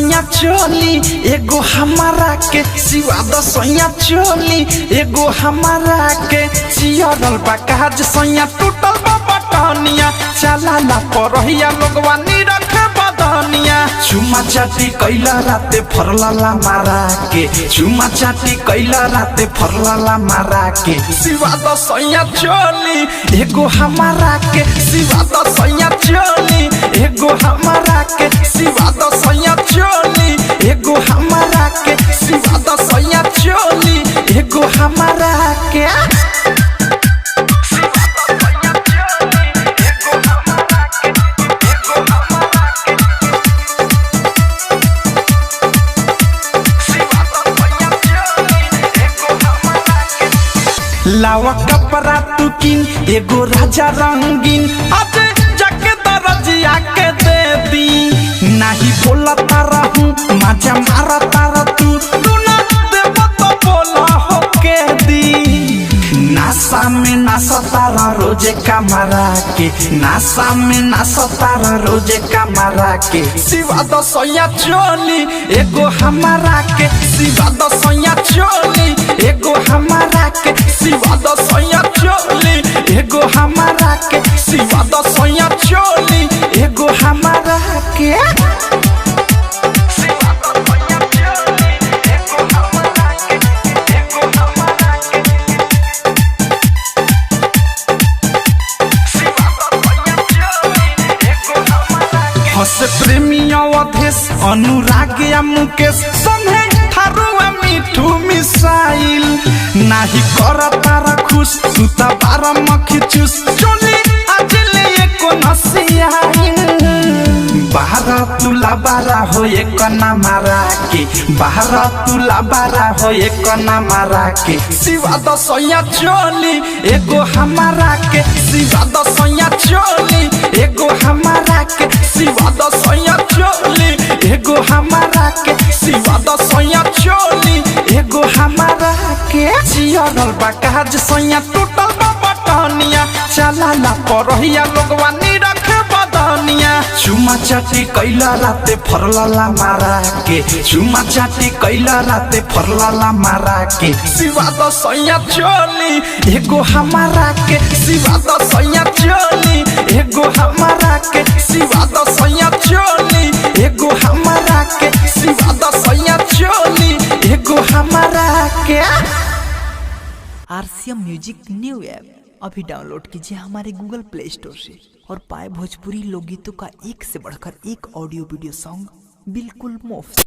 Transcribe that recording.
सैया चोली एगो हमारा के सिवा द सैया चोली एगो हमारा के चियरल बा काज सैया टूटल बा बटनिया चला ला परहिया लोगवा नी रखे बदनिया चुमा चाटी कैला राते फरला मारा के चुमा चाटी कैला राते फरला मारा के सिवा द सैया चोली एगो हमारा के सिवा द सैया चोली एगो हमारा के सिवा द सैया चोली एगो हमारा के सिवा द सैया चोली एगो हमारा के लावा कपड़ा टुकिन एगो राजा रंगीन आज जाके दरजिया के दे दी नाही बोलता रहूं मजा मारता रह तू ना देव तो बोला हो के दी नासा में नासता रह रोजे कमरा के नासा में नासता रह रोजे कमरा के सिवा द सैया चोली एगो हमारा के सिवा द सैया चोली एगो हमारा के सिवा द सैया चोली एगो हमारा के सिवा द सैया चोली एगो हमारा के हस प्रेमी अवधेश अनुराग या मुकेश संगे थारुआ मिठू मिसाइल नाही करता र खुश तू त बार मखी चूस चोली आज ले एको नसियाइल बाहर तुला बारा हो एक ना मारा के बाहर तुला बारा हो एक ना मारा के सिवा द सैया चोली एगो हमारा के सिवा द सैया चोली एगो हमारा के सिवा द सैया चोली एगो हमारा के सिवा द सैया चोली एगो हमारा के चियरल बा काज सैया टूटल बा बटनिया चला ला परहिया लोगवा नी रखे बदनिया चुमा चाटी कैला राते फरला मारा के चुमा चाटी कैला राते फरला मारा के सिवा द सैया चोली एगो हमारा के सिवा द सैया चोली एगो हमारा के सिवा द सैया चोली एगो हमारा के सिवा द सैया चोली एगो हमारा के। RCM म्यूजिक न्यू ऐप अभी डाउनलोड कीजिए हमारे गूगल प्ले स्टोर से और पाए भोजपुरी लोकगीतों का एक से बढ़कर एक ऑडियो वीडियो सॉन्ग बिल्कुल मुफ्त।